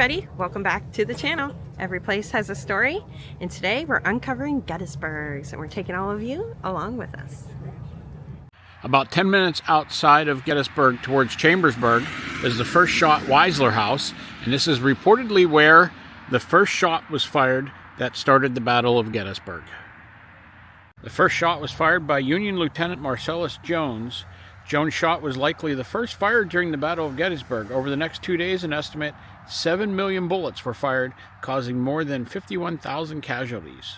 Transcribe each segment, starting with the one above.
everybody, welcome back to the channel. Every place has a story, and today we're uncovering Gettysburg, and we're taking all of you along with us. About 10 minutes outside of Gettysburg towards Chambersburg is the first shot Weisler House, and this is reportedly where the first shot was fired that started the Battle of Gettysburg. The first shot was fired by Union Lieutenant Marcellus Jones. Jones' shot was likely the first fired during the Battle of Gettysburg. Over the next 2 days, an estimate 7 million bullets were fired, causing more than 51,000 casualties.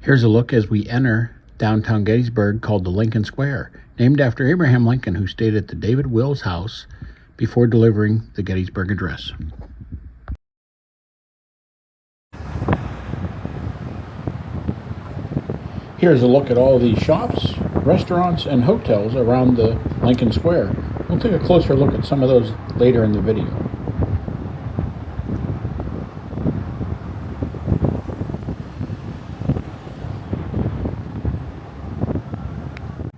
Here's a look as we enter downtown Gettysburg, called the Lincoln Square, named after Abraham Lincoln, who stayed at the David Wills House before delivering the Gettysburg Address. Here's a look at all the shops, restaurants, and hotels around the Lincoln Square. We'll take a closer look at some of those later in the video.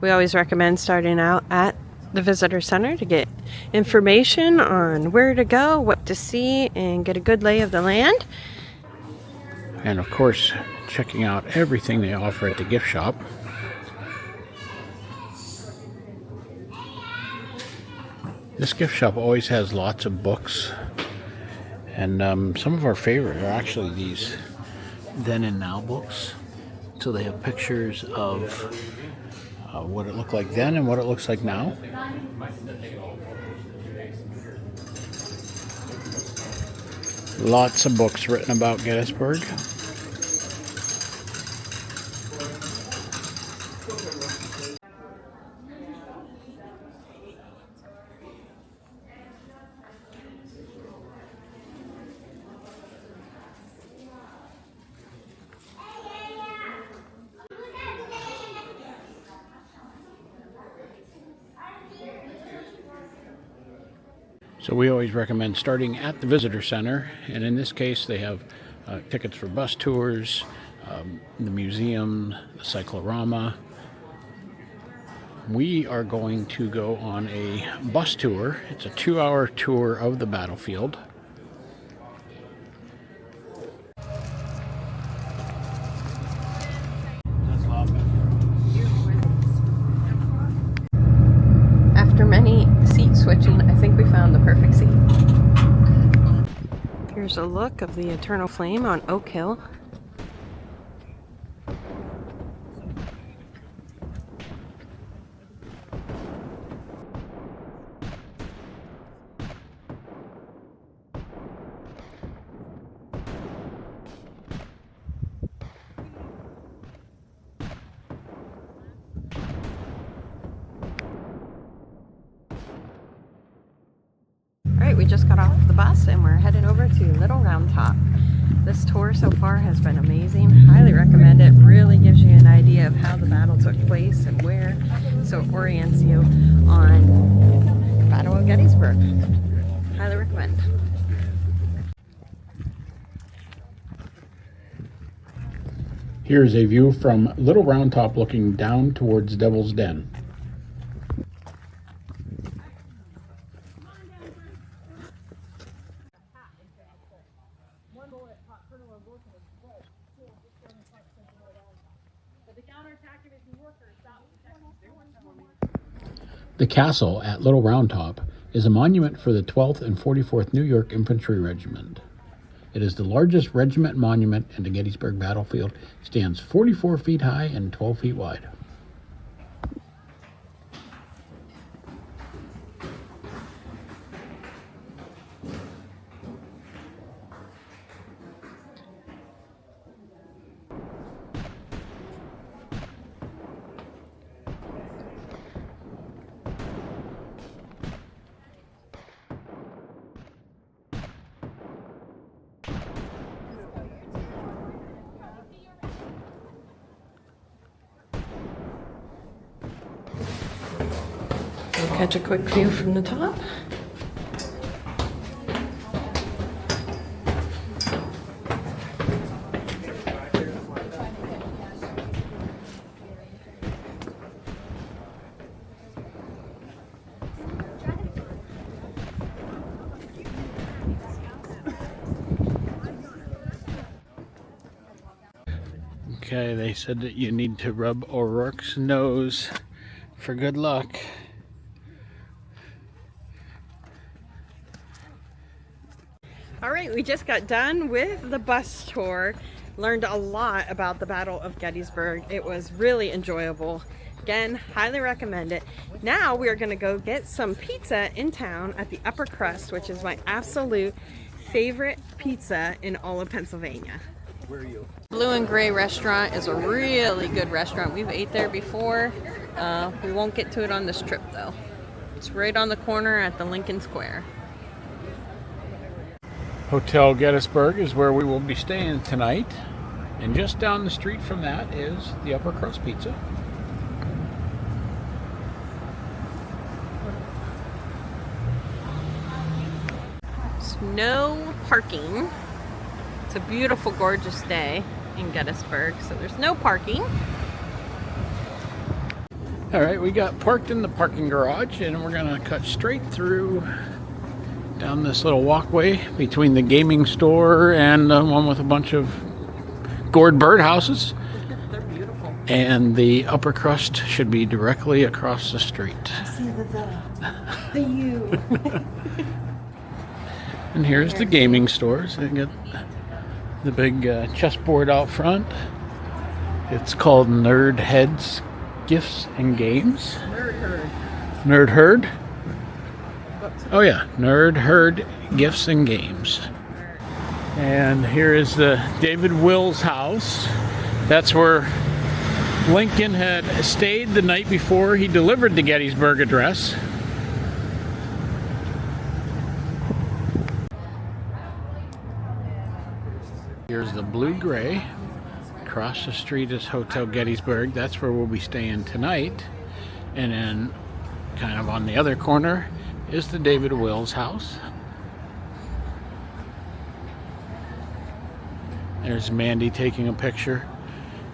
We always recommend starting out at the visitor center to get information on where to go, what to see, and get a good lay of the land. And of course, checking out everything they offer at the gift shop. This gift shop always has lots of books, and some of our favorite are actually these then and now books. So they have pictures of what it looked like then and what it looks like now. Lots of books written about Gettysburg. So we always recommend starting at the visitor center, and in this case they have tickets for bus tours, the museum, the cyclorama. We are going to go on a bus tour. It's a 2-hour tour of the battlefield. After many seat switching, I think we found the perfect seat. Here's a look of the Eternal Flame on Oak Hill. Alright, we just got off the bus and we're heading over to Little Round Top. This tour so far has been amazing. Highly recommend it. Really gives you an idea of how the battle took place and where, so it orients you on the Battle of Gettysburg. Highly recommend. Here's a view from Little Round Top looking down towards Devil's Den. The castle at Little Round Top is a monument for the 12th and 44th New York Infantry Regiment. It is the largest regiment monument in the Gettysburg battlefield. It stands 44 feet high and 12 feet wide. We'll catch a quick view from the top. Okay, they said that you need to rub O'Rourke's nose for good luck. All right, we just got done with the bus tour. Learned a lot about the Battle of Gettysburg. It was really enjoyable. Again, highly recommend it. Now we are going to go get some pizza in town at the Upper Crust, which is my absolute favorite pizza in all of Pennsylvania. Where are you? Blue and Gray restaurant is a really good restaurant. We've ate there before. We won't get to it on this trip though. It's right on the corner at the Lincoln Square. Hotel Gettysburg is where we will be staying tonight. And just down the street from that is the Upper Crust Pizza. There's no parking. It's a beautiful, gorgeous day in Gettysburg, so there's no parking. All right, we got parked in the parking garage, and we're gonna cut straight through down this little walkway between the gaming store and one with a bunch of gourd birdhouses. They're beautiful. And the Upper Crust should be directly across the street. I see the U. And here's the gaming stores. They got the big chessboard out front. It's called Nerd Heads Gifts and Games. Nerd Herd. Nerd Herd? Oh yeah, Nerd Herd Gifts and Games. And here is the David Wills house. That's where Lincoln had stayed the night before he delivered the Gettysburg Address. Here's the Blue Gray. Across the street is Hotel Gettysburg. That's where we'll be staying tonight. And then kind of on the other corner is the David Wills house. There's Mandy taking a picture.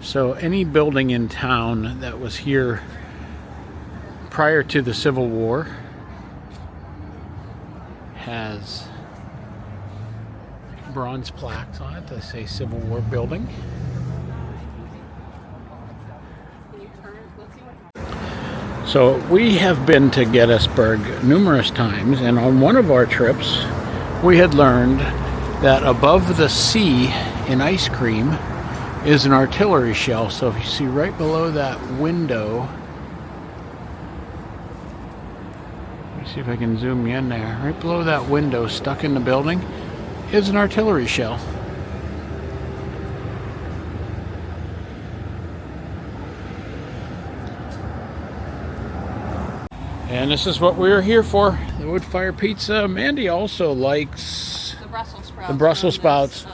So any building in town that was here prior to the Civil War has bronze plaques on it that say Civil War building. So we have been to Gettysburg numerous times, and on one of our trips we had learned that above the C in ice cream is an artillery shell. So if you see right below that window, let me see if I can zoom you in there, right below that window stuck in the building is an artillery shell. And this is what we are here for, the wood fire pizza. Mandy also likes the Brussels sprouts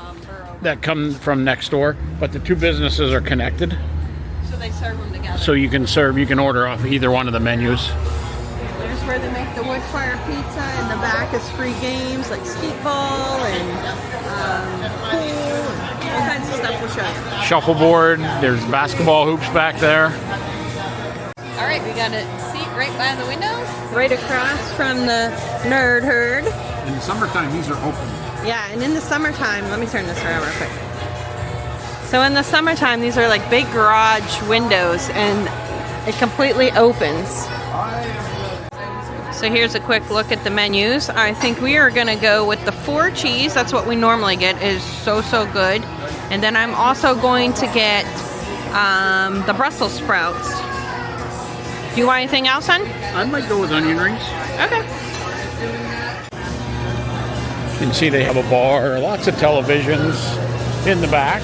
that come from next door, but the two businesses are connected. So they serve them together. So you can order off either one of the menus. There's where they make the wood fire pizza, and the back is free games like skeet ball and pool, and all kinds of stuff we'll show you. Shuffleboard, there's basketball hoops back there. All right, we got a seat right by the window, right across from the Nerd Herd. In the summertime, these are open. Yeah, and in the summertime, let me turn this around real quick. So in the summertime, these are like big garage windows, and it completely opens. So here's a quick look at the menus. I think we are going to go with the 4 cheese. That's what we normally get. It is so good. And then I'm also going to get the Brussels sprouts. Do you want anything else, hon? I might go with onion rings. Okay. You can see they have a bar, lots of televisions in the back.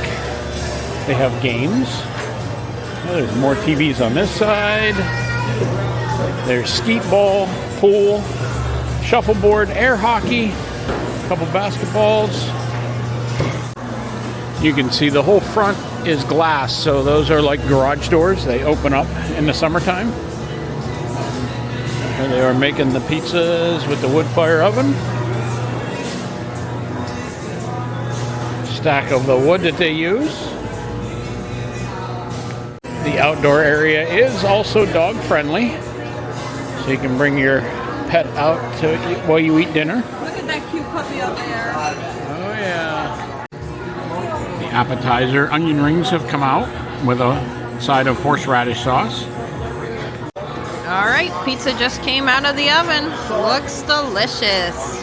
They have games. Oh, there's more TVs on this side. There's skeet ball, pool, shuffleboard, air hockey, a couple basketballs. You can see the whole front is glass, so those are like garage doors. They open up in the summertime. And they are making the pizzas with the wood fire oven. Stack of the wood that they use. The outdoor area is also dog friendly, so you can bring your pet out to eat while you eat dinner. Look at that cute puppy up there. Oh yeah. The appetizer onion rings have come out. with a side of horseradish sauce. All right, pizza just came out of the oven. Looks delicious.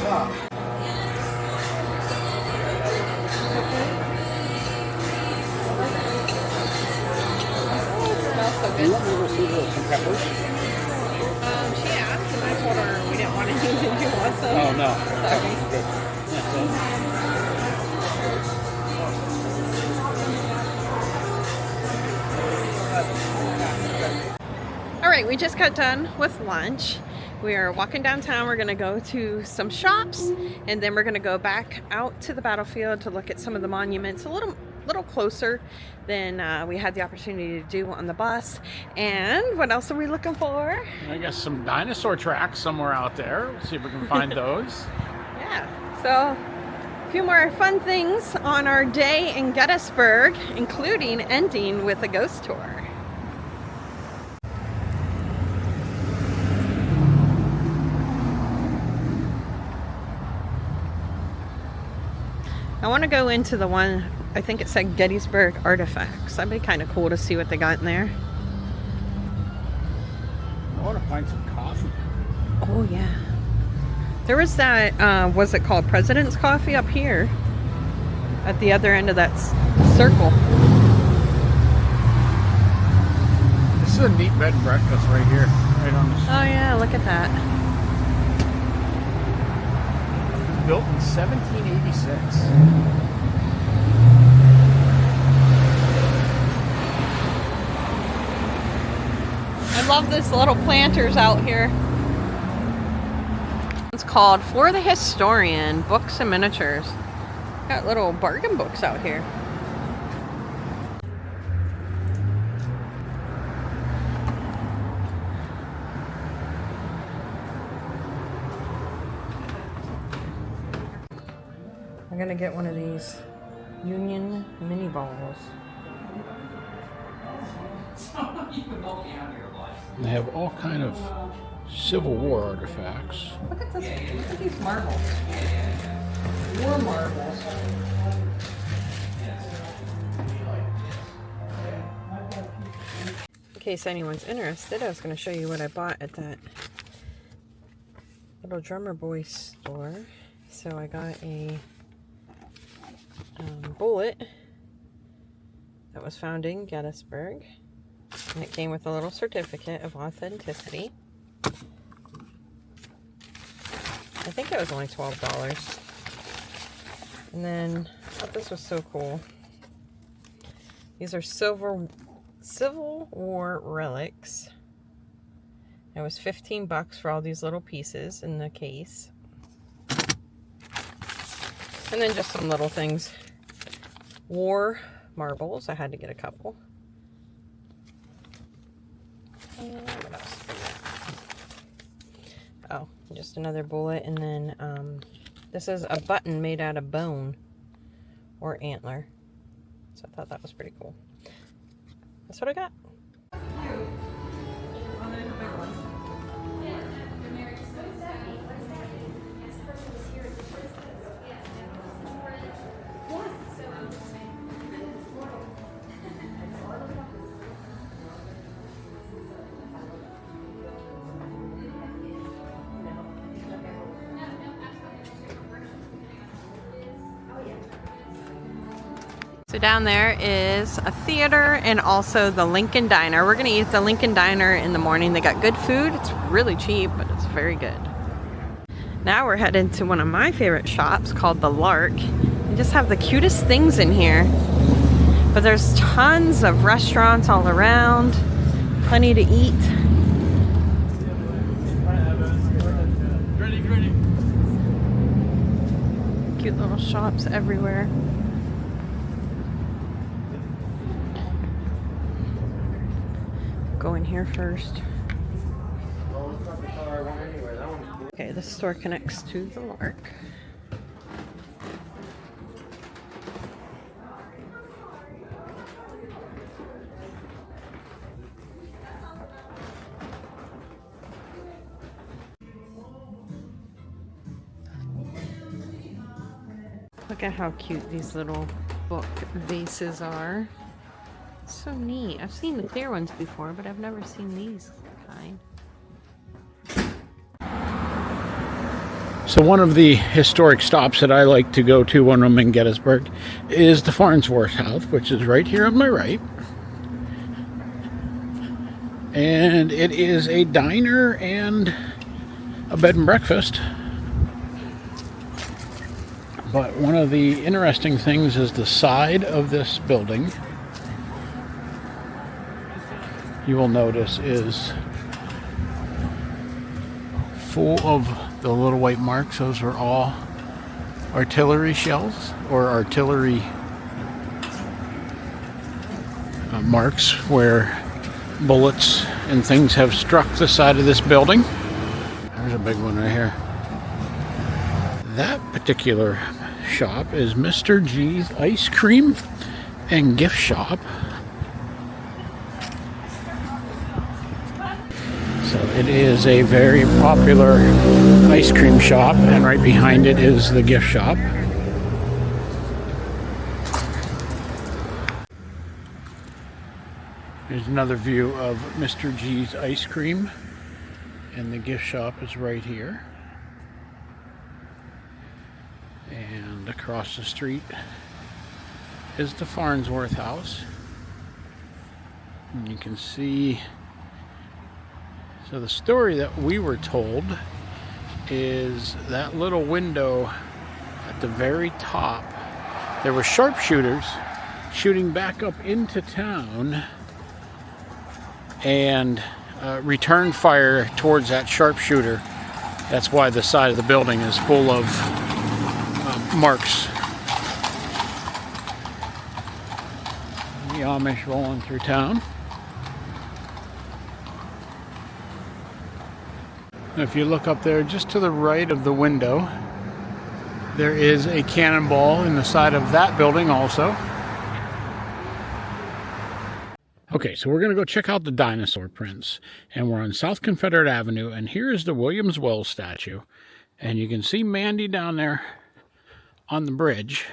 Do you want me to receive some peppers? She asked, and I told her we didn't want anything. Do you want some? Oh, no. All right, we just got done with lunch. We are walking downtown. We're gonna go to some shops, and then we're gonna go back out to the battlefield to look at some of the monuments a little closer than we had the opportunity to do on the bus. And what else are we looking for? I guess some dinosaur tracks somewhere out there. Let's see if we can find those. Yeah, so a few more fun things on our day in Gettysburg, including ending with a ghost tour. I want to go into the one, I think it said Gettysburg Artifacts. That'd be kind of cool to see what they got in there. I want to find some coffee. Oh yeah. There was that, what's it called? President's Coffee up here at the other end of that circle. This is a neat bed and breakfast right here, right on this. Oh yeah, look at that. Built in 1786. I love this little planters out here. It's called For the Historian, Books and Miniatures. Got little bargain books out here. I'm gonna get one of these Union mini balls. They have all kind of Civil War artifacts. Look at this. Look at these marbles. War marbles. In case anyone's interested, I was going to show you what I bought at that little drummer boy store. So I got a bullet that was found in Gettysburg, and it came with a little certificate of authenticity. I think it was only $12. And then I thought this was so cool. These are Civil War relics. It was $15 for all these little pieces in the case. And then just some little things. War marbles. I had to get a couple. And what else? Oh, just another bullet. And then this is a button made out of bone or antler. So I thought that was pretty cool. That's what I got. So down there is a theater and also the Lincoln Diner. We're gonna eat at the Lincoln Diner in the morning. They got good food. It's really cheap, but it's very good. Now we're headed to one of my favorite shops called The Lark. They just have the cutest things in here. But there's tons of restaurants all around, plenty to eat. Cute little shops everywhere. Go in here first. Okay, this store connects to the Lark. Look at how cute these little book vases are. so neat. I've seen the clear ones before, but I've never seen these kind. So one of the historic stops that I like to go to when I'm in Gettysburg is the Farnsworth House, which is right here on my right. And it is a diner and a bed and breakfast. But one of the interesting things is the side of this building, you will notice, is full of the little white marks. Those are all artillery shells or artillery marks where bullets and things have struck the side of this building. There's a big one right here. That particular shop is Mr. G's Ice Cream and Gift Shop. So it is a very popular ice cream shop, and right behind it is the gift shop. Here's another view of Mr. G's Ice Cream, and the gift shop is right here. And across the street is the Farnsworth House. And you can see, so the story that we were told is that little window at the very top, there were sharpshooters shooting back up into town and returned fire towards that sharpshooter. That's why the side of the building is full of marks. The Amish rolling through town. If you look up there just to the right of the window, there is a cannonball in the side of that building also. Okay, so we're going to go check out the dinosaur prints, and we're on South Confederate Avenue, and here is the Williams Wells statue, and you can see Mandy down there on the bridge.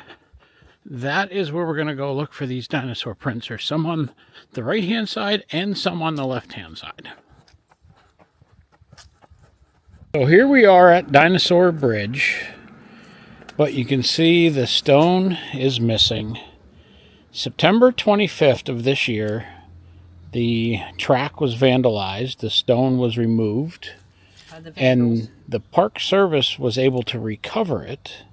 That is where we're going to go look for these dinosaur prints. There's some on the right hand side and some on the left hand side. So here we are at Dinosaur Bridge, but you can see the stone is missing. September 25th of this year, the track was vandalized, the stone was removed, and the Park Service was able to recover it.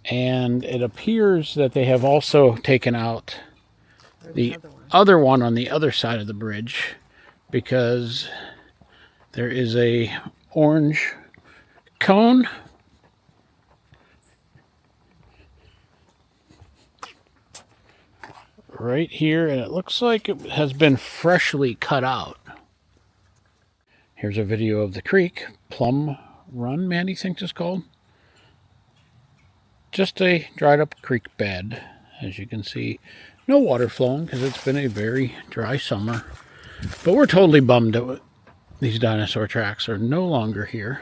And it appears that they have also taken out the other one on the other side of the bridge, because there is a orange cone right here, and it looks like it has been freshly cut out. Here's a video of the creek. Plum Run, Mandy thinks it's called. Just a dried up creek bed. As you can see, no water flowing because it's been a very dry summer. But we're totally bummed that these dinosaur tracks are no longer here.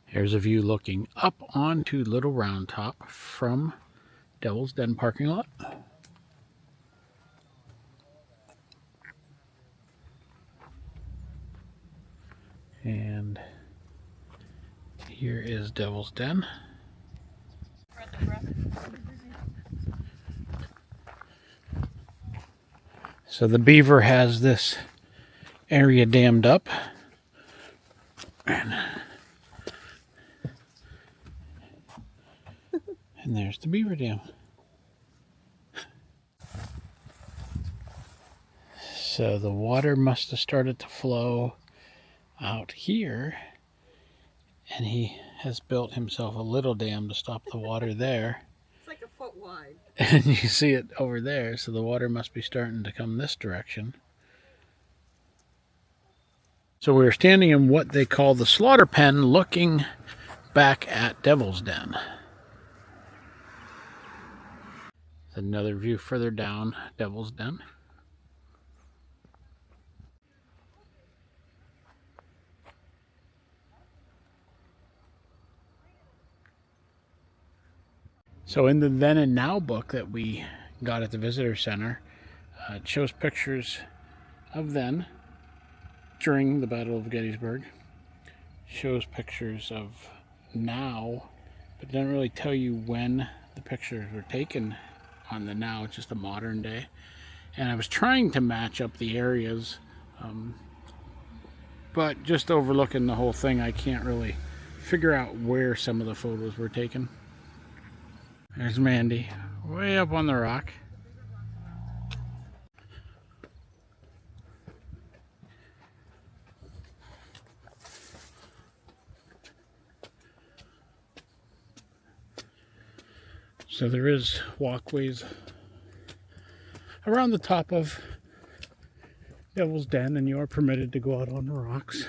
Here's a view looking up onto Little Round Top from Devil's Den parking lot. And here is Devil's Den. So the beaver has this area dammed up. And there's the beaver dam. So the water must have started to flow out here, and he has built himself a little dam to stop the water there. It's like a foot wide. And you see it over there, so the water must be starting to come this direction. So we're standing in what they call the slaughter pen, looking back at Devil's Den. Another view further down Devil's Den. So in the Then and Now book that we got at the visitor center, it shows pictures of then during the Battle of Gettysburg. Shows pictures of now, but doesn't really tell you when the pictures were taken on the now. It's just a modern day. And I was trying to match up the areas, but just overlooking the whole thing, I can't really figure out where some of the photos were taken. There's Mandy, way up on the rock. So there is walkways around the top of Devil's Den, and you are permitted to go out on the rocks.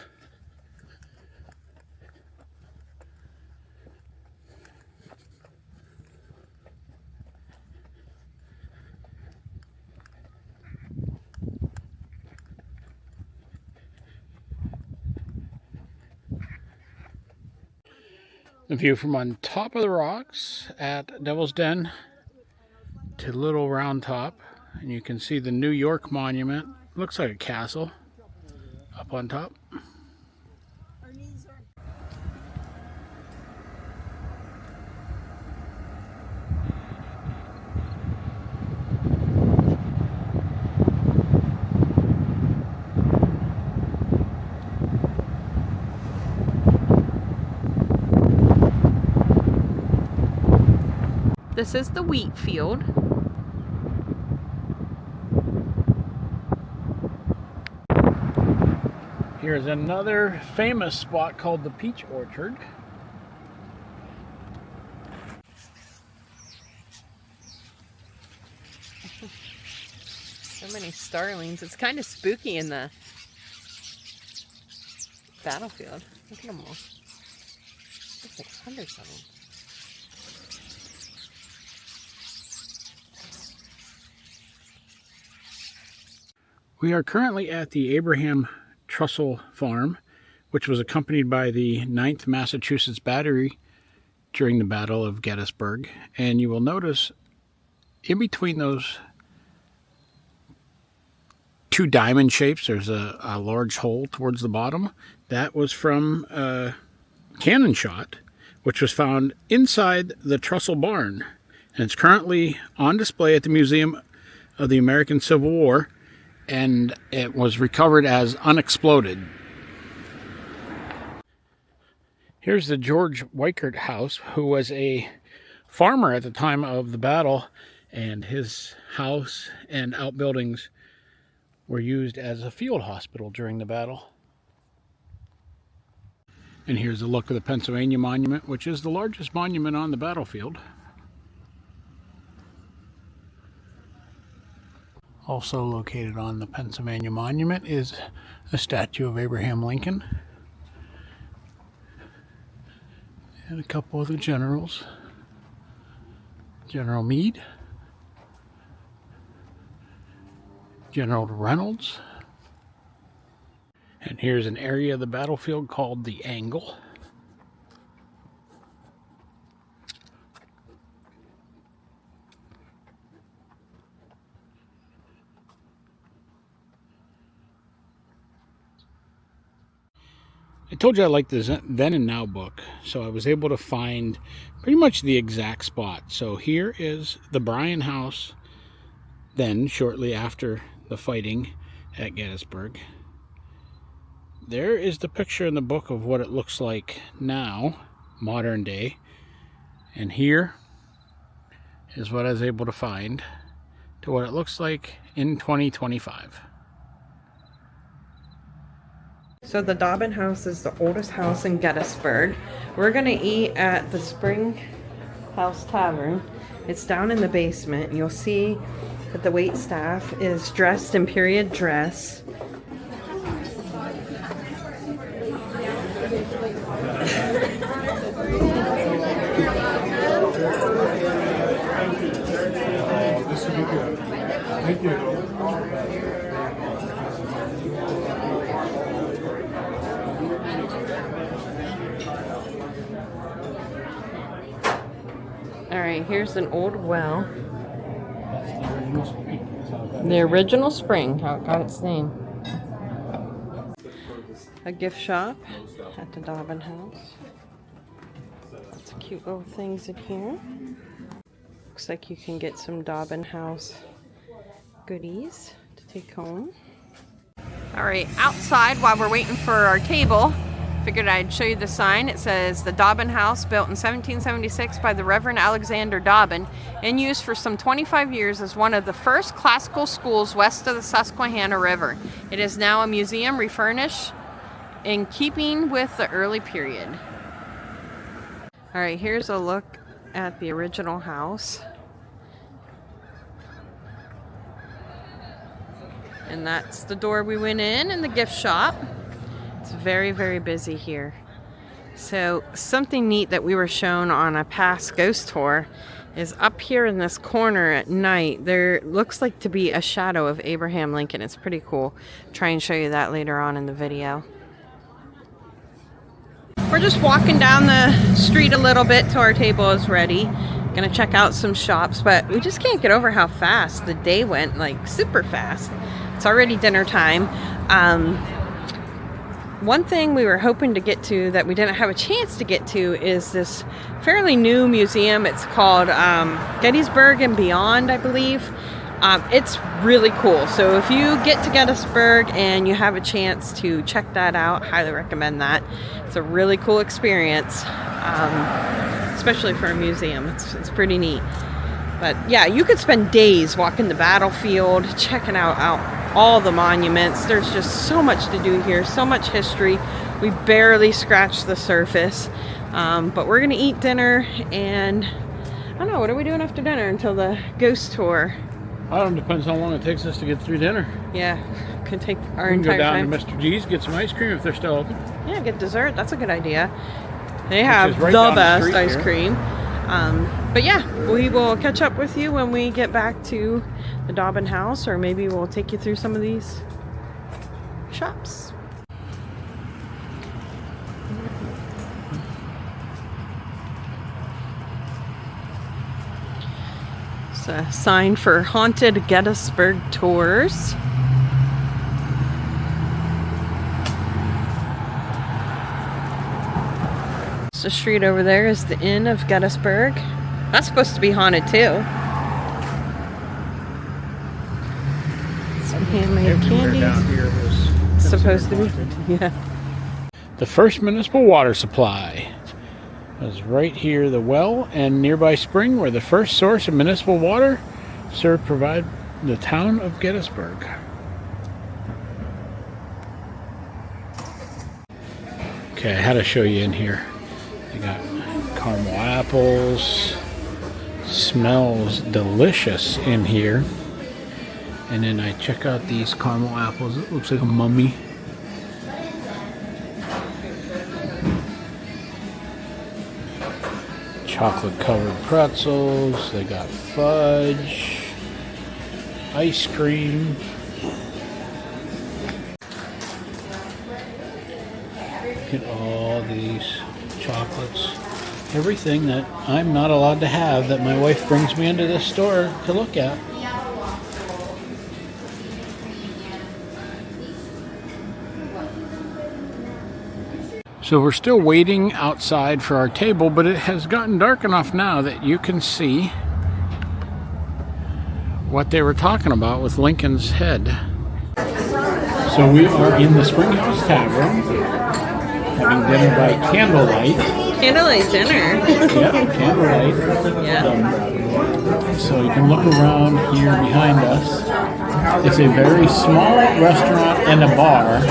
The view from on top of the rocks at Devil's Den to Little Round Top, and you can see the New York Monument. Looks like a castle up on top. This is the wheat field. Here's another famous spot called the Peach Orchard. So many starlings. It's kind of spooky in the battlefield. Look at them all. There's like hundreds of them. We are currently at the Abraham Trussell Farm, which was accompanied by the 9th Massachusetts Battery during the Battle of Gettysburg. And you will notice in between those two diamond shapes, there's a large hole towards the bottom. That was from a cannon shot, which was found inside the Trussell barn. And it's currently on display at the Museum of the American Civil War, and it was recovered as unexploded. Here's the George Weichert house, who was a farmer at the time of the battle, and his house and outbuildings were used as a field hospital during the battle. And here's a look of the Pennsylvania Monument, which is the largest monument on the battlefield. Also located on the Pennsylvania Monument is a statue of Abraham Lincoln and a couple of the generals. General Meade, General Reynolds, and here's an area of the battlefield called the Angle. I told you I liked the Then and Now book, so I was able to find pretty much the exact spot. So here is the Bryan house, then shortly after the fighting at Gettysburg. There is the picture in the book of what it looks like now, modern day. And here is what I was able to find to what it looks like in 2025. So the Dobbin house is the oldest house in Gettysburg. We're gonna eat at the Springhouse Tavern. It's down in the basement. You'll see that the wait staff is dressed in period dress. Thank you. All right. Alright, here's an old well. The original spring, how it got its name. A gift shop at the Dobbin house. Lots of cute little things in here. Looks like you can get some Dobbin house goodies to take home. Alright, outside while we're waiting for our table, figured I'd show you the sign. It says the Dobbin House, built in 1776 by the Reverend Alexander Dobbin, and used for some 25 years as one of the first classical schools west of the Susquehanna River. It is now a museum refurnished in keeping with the early period. Alright, here's a look at the original house. And that's the door we went in the gift shop. It's very, very busy here. So something neat that we were shown on a past ghost tour is up here in this corner at night, there looks like to be a shadow of Abraham Lincoln. It's pretty cool. Try and show you that later on in the video. We're just walking down the street a little bit till our table is ready. Gonna check out some shops, but we just can't get over how fast the day went, like super fast. It's already dinner time. One thing we were hoping to get to that we didn't have a chance to get to is this fairly new museum. It's called Gettysburg and Beyond, I believe. It's really cool. So if you get to Gettysburg and you have a chance to check that out, highly recommend that. It's a really cool experience, especially for a museum. It's pretty neat. But yeah, you could spend days walking the battlefield, checking out all the monuments. There's just so much to do here, so much history. We barely scratched the surface. But we're gonna eat dinner, and I don't know, what are we doing after dinner until the ghost tour? I don't know, depends how long it takes us to get through dinner. Yeah, could take our We can entire go down time. to Mr. G's, get some ice cream if they're still open. Yeah, get dessert. That's a good idea. They have right the down the best street ice here. cream. But yeah, we will catch up with you when we get back to the Dobbin house, or maybe we'll take you through some of these shops. It's a sign for haunted Gettysburg tours. The street over there is the Inn of Gettysburg. That's supposed to be haunted too. Some handmade Everywhere candies. down here was Supposed to be. haunted. Yeah. The first municipal water supply was right here, the well and nearby spring were the first source of municipal water served provide the town of Gettysburg. Okay, I had to show you in here. I got caramel apples. Smells delicious in here. And then I check out these caramel apples. It looks like a mummy. Chocolate covered pretzels. They got fudge. Ice cream. Look at all these chocolates. Everything that I'm not allowed to have that my wife brings me into this store to look at. So we're still waiting outside for our table, but it has gotten dark enough now that you can see what they were talking about with Lincoln's head. So we are in the Springhouse Tavern, having dinner by candlelight. Candlelight dinner. Yeah, candlelight. Yeah. So you can look around here behind us. It's a very small restaurant and a bar.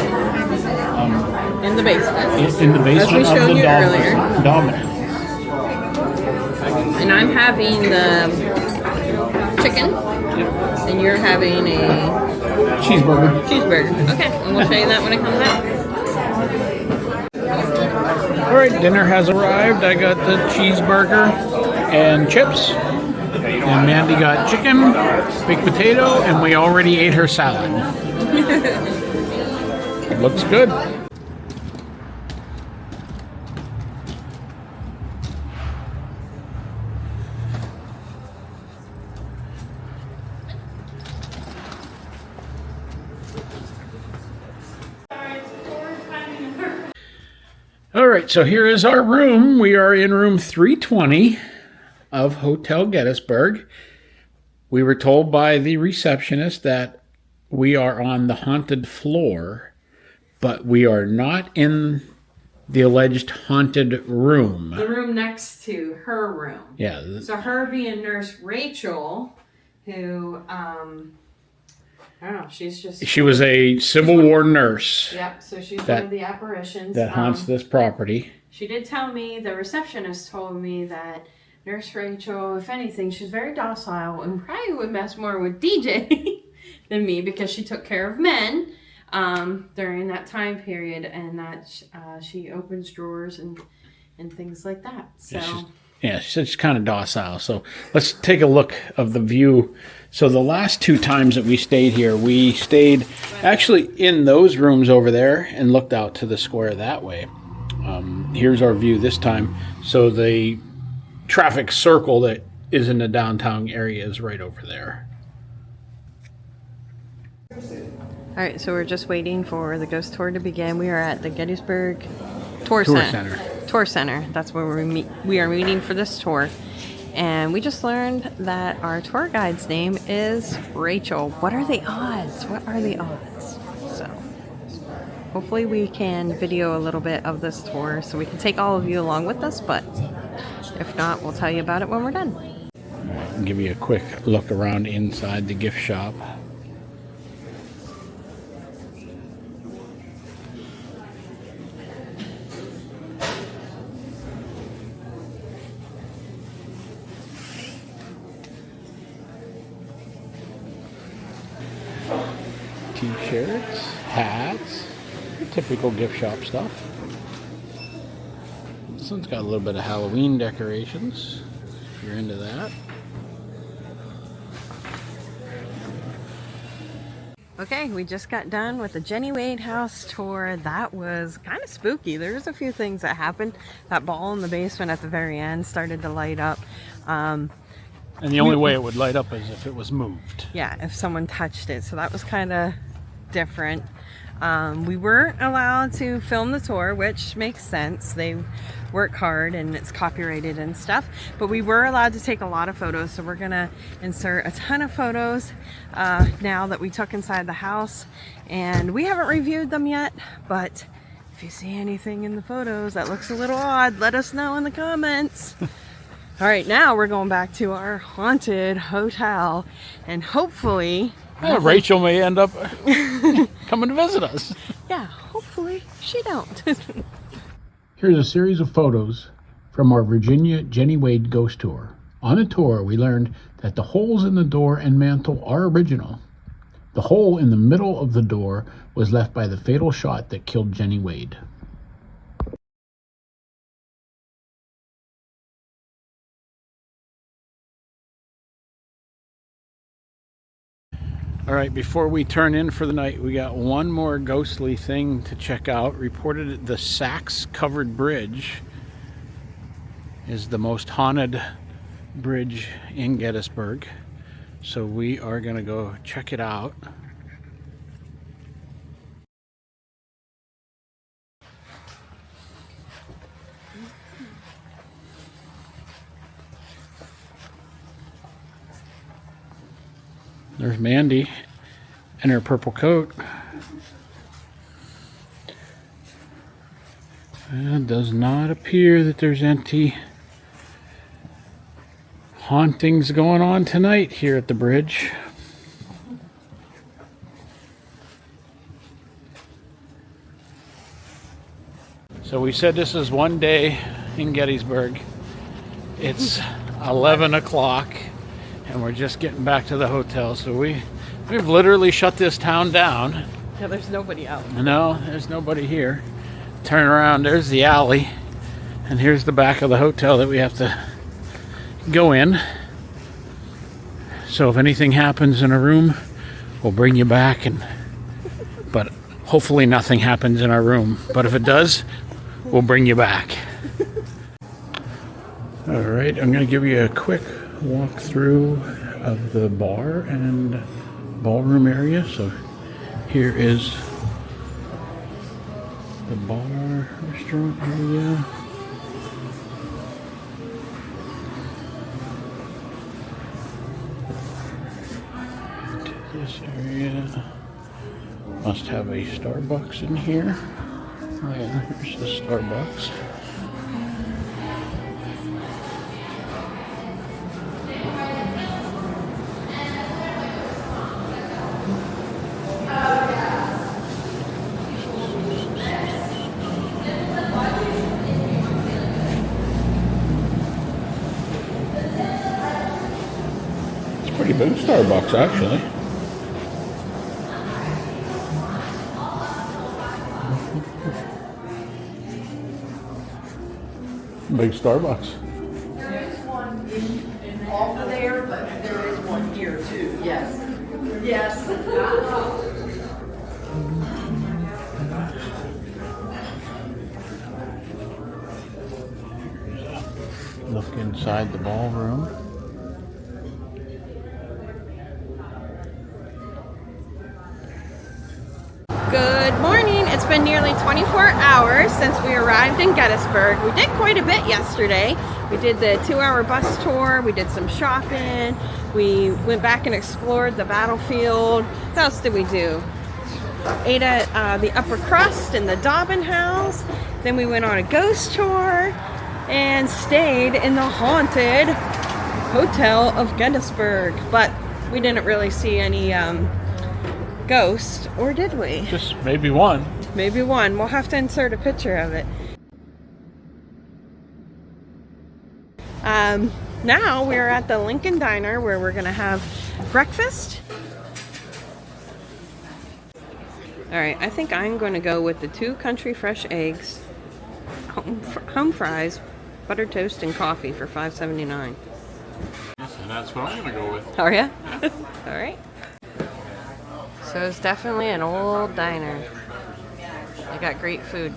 In the basement. In the basement As we of showed the you earlier. Dobbin. And I'm having the chicken, and you're having a Cheeseburger. cheeseburger. Okay, and we'll show you that when it comes out. Alright, dinner has arrived. I got the cheeseburger and chips. And Mandy got chicken, baked potato, and we already ate her salad. It looks good. All right, so here is our room. We are in room 320 of Hotel Gettysburg. We were told by the receptionist that we are on the haunted floor, but we are not in the alleged haunted room. The room next to her room. Yeah. So her being Nurse Rachel, who, I don't know, she was a Civil War nurse. Yep, so she's one of the apparitions. That haunts this property. She did tell me, the receptionist told me that Nurse Rachel, if anything, she's very docile and probably would mess more with DJ than me because she took care of men during that time period, and that she opens drawers and things like that. So she's kind of docile. So let's take a look of the view. So the last 2 times that we stayed here, we stayed actually in those rooms over there and looked out to the square that way. Here's our view this time. So the traffic circle that is in the downtown area is right over there. All right, so we're just waiting for the ghost tour to begin. We are at the Gettysburg Tour Center. Tour Center. That's where we are meeting for this tour. And we just learned that our tour guide's name is Rachel. What are the odds? What are the odds? So hopefully we can video a little bit of this tour so we can take all of you along with us, but if not, we'll tell you about it when we're done. I'll give you a quick look around inside the gift shop. T-shirts, hats, typical gift shop stuff. This one's got a little bit of Halloween decorations, if you're into that. Okay, we just got done with the Jenny Wade house tour. That was kind of spooky. There's a few things that happened. That ball in the basement at the very end started to light up. And the only way it would light up is if it was moved. Yeah, if someone touched it. So that was kind of different. We weren't allowed to film the tour, which makes sense. They work hard and it's copyrighted and stuff, but we were allowed to take a lot of photos, so we're gonna insert a ton of photos now that we took inside the house, and we haven't reviewed them yet, but if you see anything in the photos that looks a little odd, let us know in the comments. All right, now we're going back to our haunted hotel, and hopefully Rachel may end up coming to visit us. Yeah, hopefully she don't. Here's a series of photos from our Virginia Jenny Wade ghost tour. On the tour, we learned that the holes in the door and mantel are original. The hole in the middle of the door was left by the fatal shot that killed Jenny Wade. All right, before we turn in for the night, we got one more ghostly thing to check out. Reported the Sachs-covered bridge is the most haunted bridge in Gettysburg. So we are going to go check it out. There's Mandy in her purple coat. It does not appear that there's any hauntings going on tonight here at the bridge. So we said this is one day in Gettysburg. It's 11 o'clock. And we're just getting back to the hotel, so we've literally shut this town down. Yeah, there's nobody out. No, there's nobody here. Turn around, there's the alley, and here's the back of the hotel that we have to go in. So if anything happens in a room, we'll bring you back, but hopefully nothing happens in our room. But if it does, we'll bring you back. All right, I'm going to give you a quick walk through of the bar and ballroom area. So here is the bar restaurant area. To this area. Must have a Starbucks in here. Oh yeah, here's the Starbucks. It's pretty big Starbucks actually. Big Starbucks. There is one in off of there, but there is one here too. Yes. Yes. Look inside the ballroom. Good morning. It's been nearly 24 hours since we arrived in Gettysburg. We did quite a bit yesterday. We did the 2-hour bus tour. We did some shopping. We went back and explored the battlefield. What else did we do? Ate at the Upper Crust in the Dobbin house. Then we went on a ghost tour and stayed in the haunted Hotel of Gettysburg. But we didn't really see any ghost, or did we? Just maybe one. Maybe one. We'll have to insert a picture of it. Now we're at the Lincoln Diner where we're gonna have breakfast. All right, I think I'm going to go with the 2 country fresh eggs, home fries, buttered toast, and coffee for $5.79. Yes, and that's what I'm going to go with. Are ya? All right. So it's definitely an old diner. They got great food.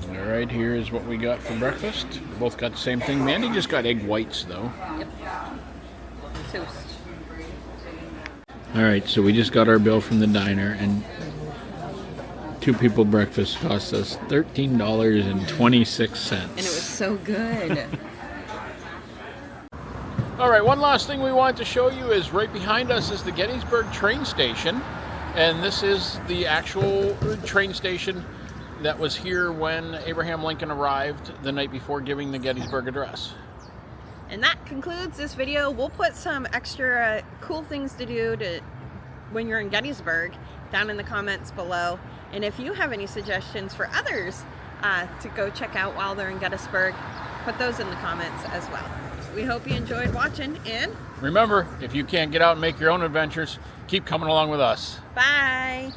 All right, here is what we got for breakfast. We both got the same thing. Mandy just got egg whites, though. Yep. Toast. All right, so we just got our bill from the diner, and 2 people breakfast cost us $13.26. And it was so good. All right, one last thing we wanted to show you is right behind us is the Gettysburg train station. And this is the actual train station that was here when Abraham Lincoln arrived the night before giving the Gettysburg Address. And that concludes this video. We'll put some extra cool things to do when you're in Gettysburg down in the comments below. And if you have any suggestions for others to go check out while they're in Gettysburg, put those in the comments as well. We hope you enjoyed watching, and remember, if you can't get out and make your own adventures, keep coming along with us. bye!